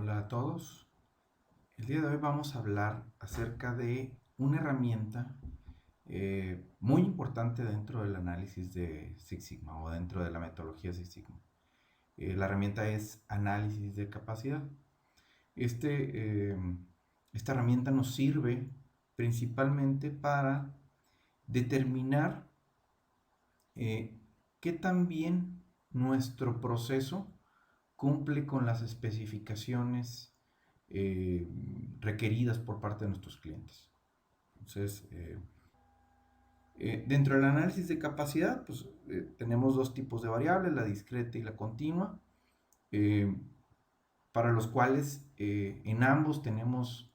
Hola a todos. El día de hoy vamos a hablar acerca de una herramienta muy importante dentro del análisis de Six Sigma o dentro de la metodología Six Sigma. La herramienta es análisis de capacidad. Este, eh, esta herramienta nos sirve principalmente para determinar qué tan bien nuestro proceso cumple con las especificaciones eh, requeridas por parte de nuestros clientes. Entonces, dentro del análisis de capacidad, pues tenemos dos tipos de variables, la discreta y la continua, eh, para los cuales en ambos tenemos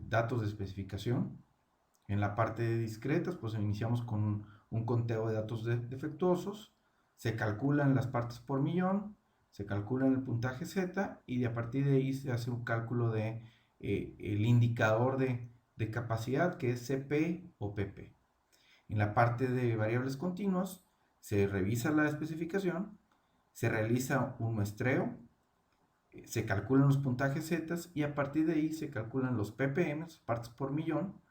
datos de especificación. En la parte de discretas, pues iniciamos con un conteo de datos defectuosos, se calculan las partes por millón, se calcula el puntaje Z y a partir de ahí se hace un cálculo de el indicador de capacidad que es CP o PP. En la parte de variables continuas se revisa la especificación, se realiza un muestreo, se calculan los puntajes Z y a partir de ahí se calculan los ppm, partes por millón,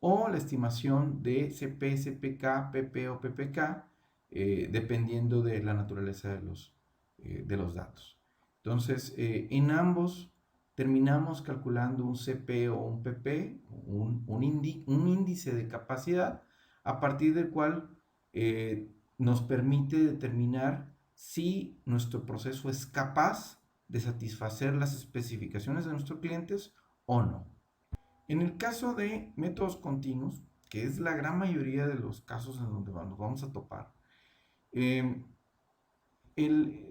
o la estimación de CP, CPK, PP o PPK, dependiendo de la naturaleza de los datos. Entonces, en ambos terminamos calculando un CP o un PP, un índice de capacidad, a partir del cual nos permite determinar si nuestro proceso es capaz de satisfacer las especificaciones de nuestros clientes o no. En el caso de métodos continuos, que es la gran mayoría de los casos en donde nos vamos a topar, eh, el,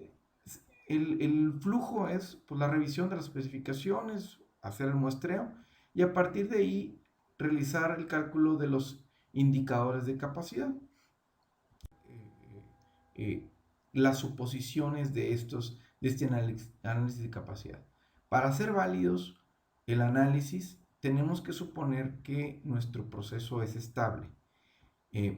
el flujo es pues, la revisión de las especificaciones, hacer el muestreo y a partir de ahí realizar el cálculo de los indicadores de capacidad. Eh, las suposiciones de este análisis de capacidad. Para ser válidos el análisis, tenemos que suponer que nuestro proceso es estable,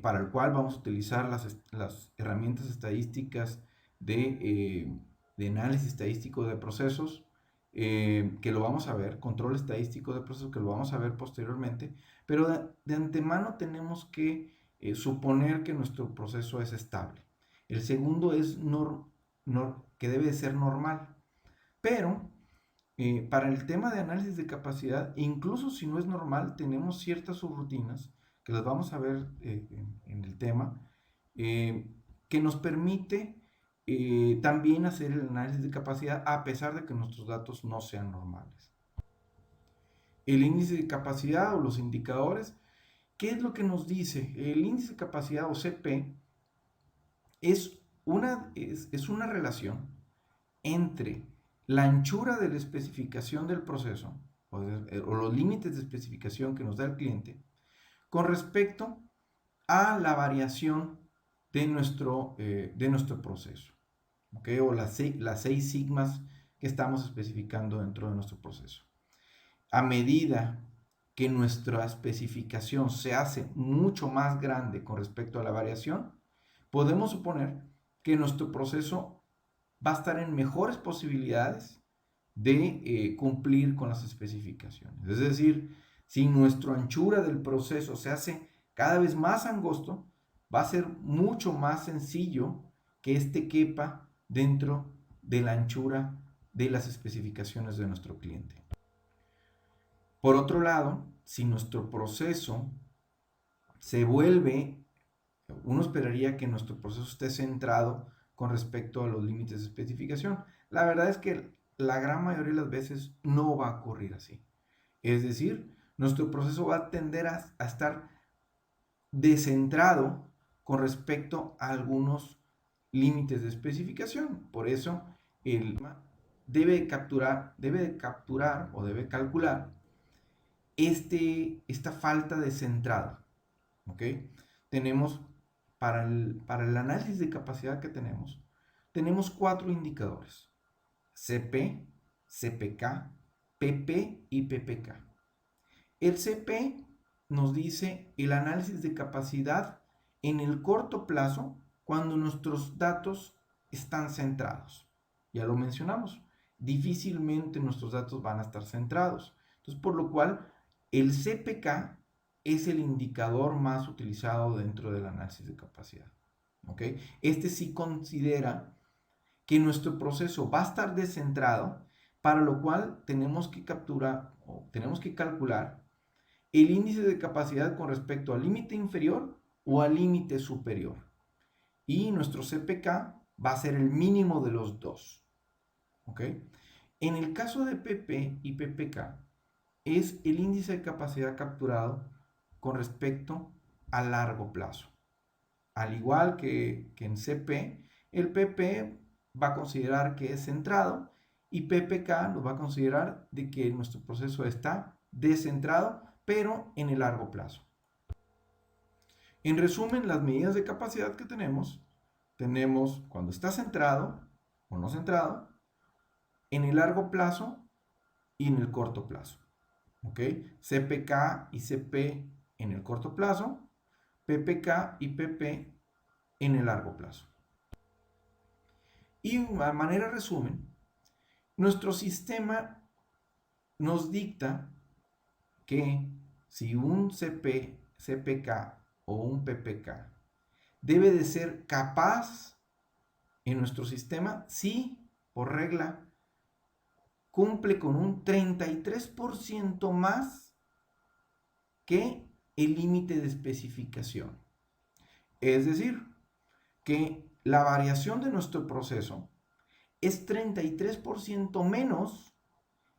para el cual vamos a utilizar las herramientas estadísticas de análisis estadístico de procesos, que lo vamos a ver, control estadístico de procesos, que lo vamos a ver posteriormente, pero de antemano tenemos que suponer que nuestro proceso es estable. El segundo es que debe de ser normal, pero para el tema de análisis de capacidad, incluso si no es normal, tenemos ciertas subrutinas que las vamos a ver en el tema, eh, que nos permite también hacer el análisis de capacidad a pesar de que nuestros datos no sean normales. El índice de capacidad o los indicadores, ¿qué es lo que nos dice? El índice de capacidad o CP es una relación entre la anchura de la especificación del proceso o los límites de especificación que nos da el cliente con respecto a la variación de nuestro proceso, ¿okay? O las 6 sigmas que estamos especificando dentro de nuestro proceso. A medida que nuestra especificación se hace mucho más grande con respecto a la variación, podemos suponer que nuestro proceso va a estar en mejores posibilidades de cumplir con las especificaciones. Es decir, si nuestra anchura del proceso se hace cada vez más angosto, va a ser mucho más sencillo que este quepa dentro de la anchura de las especificaciones de nuestro cliente. Por otro lado, si nuestro proceso se vuelve, uno esperaría que nuestro proceso esté centrado con respecto a los límites de especificación. La verdad es que la gran mayoría de las veces no va a ocurrir así. Es decir, nuestro proceso va a tender a estar descentrado con respecto a algunos límites de especificación. Por eso, el debe capturar o debe calcular esta falta de centrado. ¿Ok? Tenemos, para el análisis de capacidad que tenemos 4 indicadores: CP, CPK, PP y PPK. El CP nos dice el análisis de capacidad en el corto plazo cuando nuestros datos están centrados. Ya lo mencionamos. difícilmente nuestros datos van a estar centrados. Entonces, por lo cual, el CPK es el indicador más utilizado dentro del análisis de capacidad. ¿Ok? Este sí considera que nuestro proceso va a estar descentrado, para lo cual tenemos que capturar o tenemos que calcular el índice de capacidad con respecto al límite inferior o al límite superior. Y nuestro CPK va a ser el mínimo de los dos. ¿Ok? En el caso de PP y PPK, es el índice de capacidad capturado con respecto a largo plazo. Al igual que en CP, el PP va a considerar que es centrado y PPK nos va a considerar de que nuestro proceso está descentrado, pero en el largo plazo. En resumen, las medidas de capacidad que tenemos cuando está centrado o no centrado, en el largo plazo y en el corto plazo. ¿Ok? CPK y CP en el corto plazo, PPK y PP en el largo plazo. Y a manera de resumen, nuestro sistema nos dicta que si un CPK o un PPK debe de ser capaz en nuestro sistema, si por regla cumple con un 33% más que el límite de especificación. Es decir, que la variación de nuestro proceso es 33% menos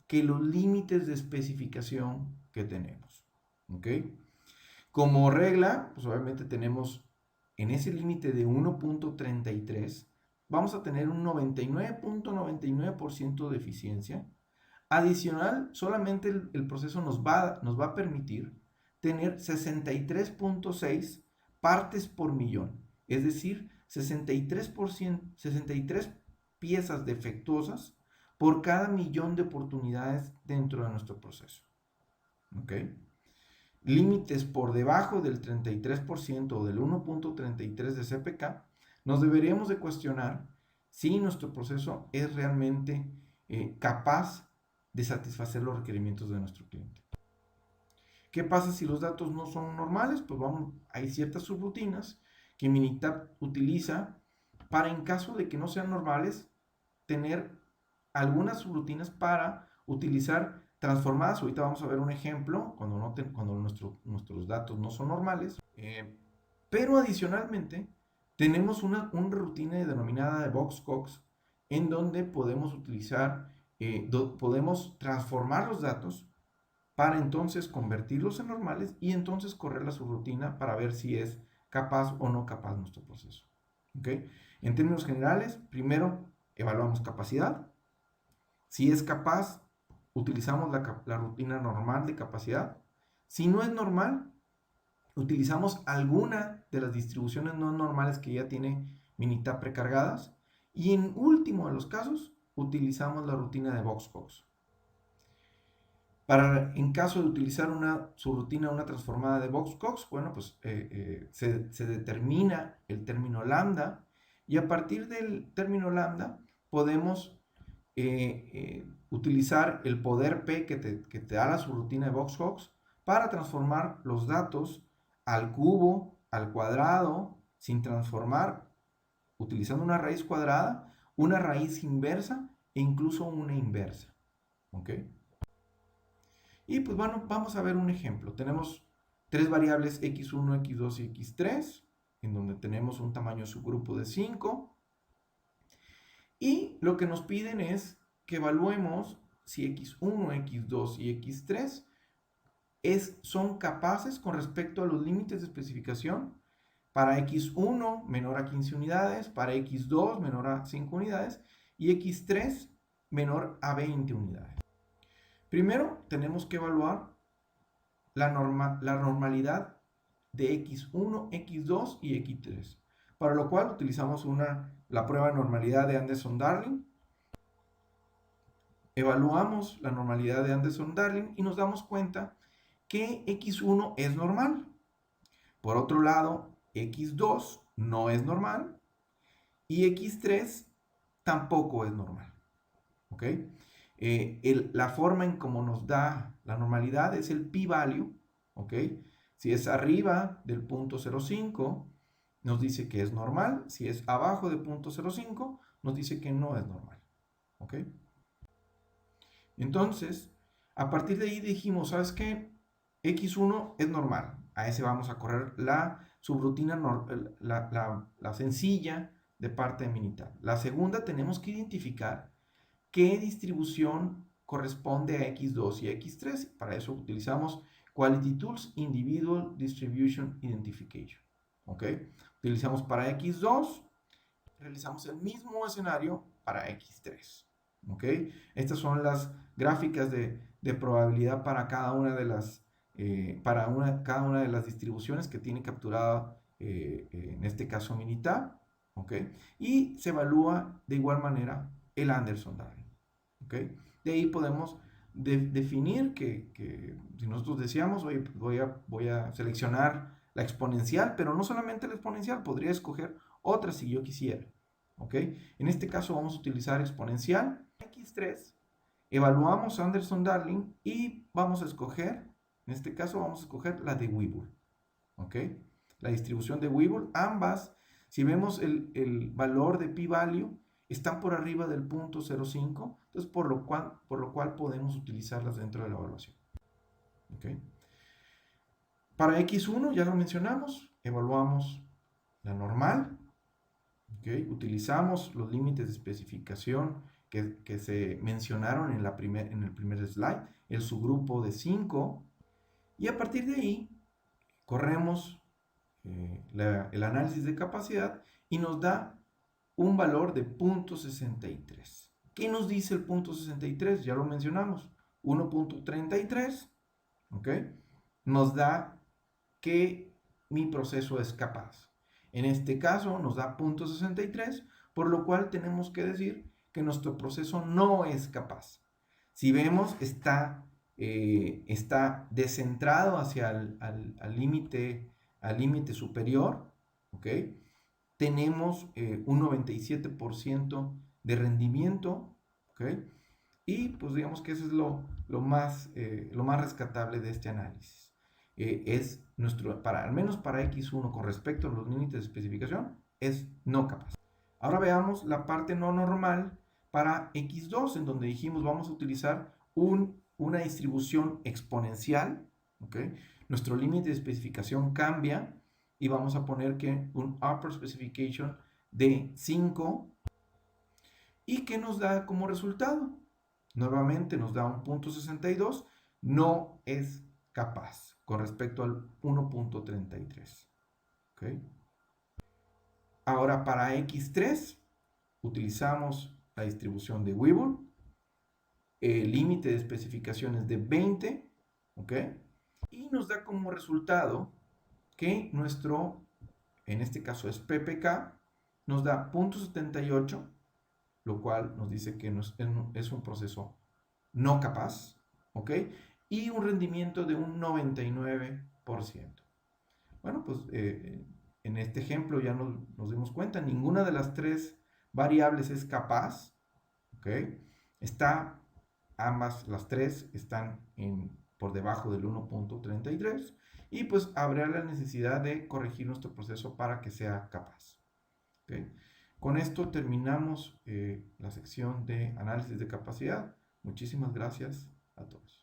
que los límites de especificación que tenemos. ¿Ok? Como regla, pues obviamente tenemos en ese límite de 1.33, vamos a tener un 99.99% de eficiencia. Adicional, solamente el proceso nos va a permitir tener 63.6 partes por millón, es decir, 63 piezas defectuosas por cada millón de oportunidades dentro de nuestro proceso. ¿Ok? Límites por debajo del 33% o del 1.33 de CPK, nos deberíamos de cuestionar si nuestro proceso es realmente capaz de satisfacer los requerimientos de nuestro cliente. ¿Qué pasa si los datos no son normales? Pues hay ciertas subrutinas que Minitab utiliza para, en caso de que no sean normales, tener algunas subrutinas para utilizar transformadas. Ahorita vamos a ver un ejemplo cuando nuestros datos no son normales. Pero adicionalmente tenemos una rutina denominada de Box-Cox en donde podemos podemos transformar los datos para entonces convertirlos en normales y entonces correr la subrutina para ver si es capaz o no capaz nuestro proceso. ¿Ok? En términos generales, primero evaluamos capacidad. Si es capaz, utilizamos la rutina normal de capacidad. Si no es normal, utilizamos alguna de las distribuciones no normales que ya tiene Minitab precargadas. Y en último de los casos, utilizamos la rutina de Box-Cox. En caso de utilizar una subrutina, una transformada de Box-Cox, bueno, pues se determina el término lambda y a partir del término lambda podemos utilizar el poder P que te da la subrutina de Box-Cox para transformar los datos al cubo, al cuadrado, sin transformar, utilizando una raíz cuadrada, una raíz inversa e incluso una inversa. ¿Ok? Y pues bueno, vamos a ver un ejemplo. Tenemos tres variables x1, x2 y x3, en donde tenemos un tamaño subgrupo de 5. Y lo que nos piden es que evaluemos si x1, x2 y x3 son capaces con respecto a los límites de especificación para x1 menor a 15 unidades, para x2 menor a 5 unidades y x3 menor a 20 unidades. Primero tenemos que evaluar la normalidad de x1, x2 y x3, para lo cual utilizamos la prueba de normalidad de Anderson-Darling. Evaluamos la normalidad de Anderson-Darling y nos damos cuenta que x1 es normal. Por otro lado, x2 no es normal y x3 tampoco es normal. ¿ok? La forma en cómo nos da la normalidad es el p-value, ¿ok? Si es arriba del punto 0,5, nos dice que es normal. Si es abajo de punto 0,5, nos dice que no es normal, ¿ok? Entonces, a partir de ahí dijimos, ¿sabes qué? X1 es normal. A ese vamos a correr la subrutina, la sencilla de parte de Minitab. La segunda, tenemos que identificar qué distribución corresponde a X2 y X3. Para eso utilizamos Quality Tools Individual Distribution Identification. ¿Ok? Utilizamos para X2, realizamos el mismo escenario para X3. ¿Ok? Estas son las gráficas de probabilidad para cada una de las, cada una de las distribuciones que tiene capturada, en este caso Minitab. ¿Ok? Y se evalúa de igual manera el Anderson-Darling. ¿Ok? De ahí podemos definir que si nosotros decíamos, oye, voy a seleccionar la exponencial, pero no solamente la exponencial, podría escoger otra si yo quisiera. ¿Ok? En este caso vamos a utilizar exponencial X3, evaluamos Anderson-Darling y vamos a escoger, en este caso vamos a escoger la de Weibull. ¿Ok? La distribución de Weibull, ambas, si vemos el valor de p-value, están por arriba del punto 0,5, entonces por lo cual podemos utilizarlas dentro de la evaluación. ¿Ok? Para X1 ya lo mencionamos, evaluamos la normal. ¿Okay? Utilizamos los límites de especificación que se mencionaron en el primer slide, el subgrupo de 5, y a partir de ahí corremos el análisis de capacidad y nos da un valor de 0.63. ¿Qué nos dice el 0.63? Ya lo mencionamos, 1.33, ¿ok? Nos da que mi proceso es capaz. En este caso nos da 0.63, por lo cual tenemos que decir que nuestro proceso no es capaz. Si vemos, está descentrado hacia el límite superior, ¿ok? Tenemos un 97% de rendimiento, ¿ok? Y pues digamos que eso es lo más rescatable de este análisis. Es al menos para X1 con respecto a los límites de especificación, es no capaz. Ahora veamos la parte no normal para X2, en donde dijimos vamos a utilizar una distribución exponencial, ¿ok? Nuestro límite de especificación cambia y vamos a poner que un upper specification de 5, y que nos da como resultado. Nuevamente nos da un 0.62, no es capaz con respecto al 1.33. ¿Okay? Ahora para X3 utilizamos la distribución de Weibull, el límite de especificaciones de 20, ¿ok? Y nos da como resultado que en este caso es PPK, nos da 0.78, lo cual nos dice que es un proceso no capaz, ¿ok? Y un rendimiento de un 99%. Bueno, pues en este ejemplo ya nos dimos cuenta, ninguna de las tres variables es capaz, ¿ok? Las tres están por debajo del 1.33 y pues habrá la necesidad de corregir nuestro proceso para que sea capaz. ¿Okay? Con esto terminamos la sección de análisis de capacidad. Muchísimas gracias a todos.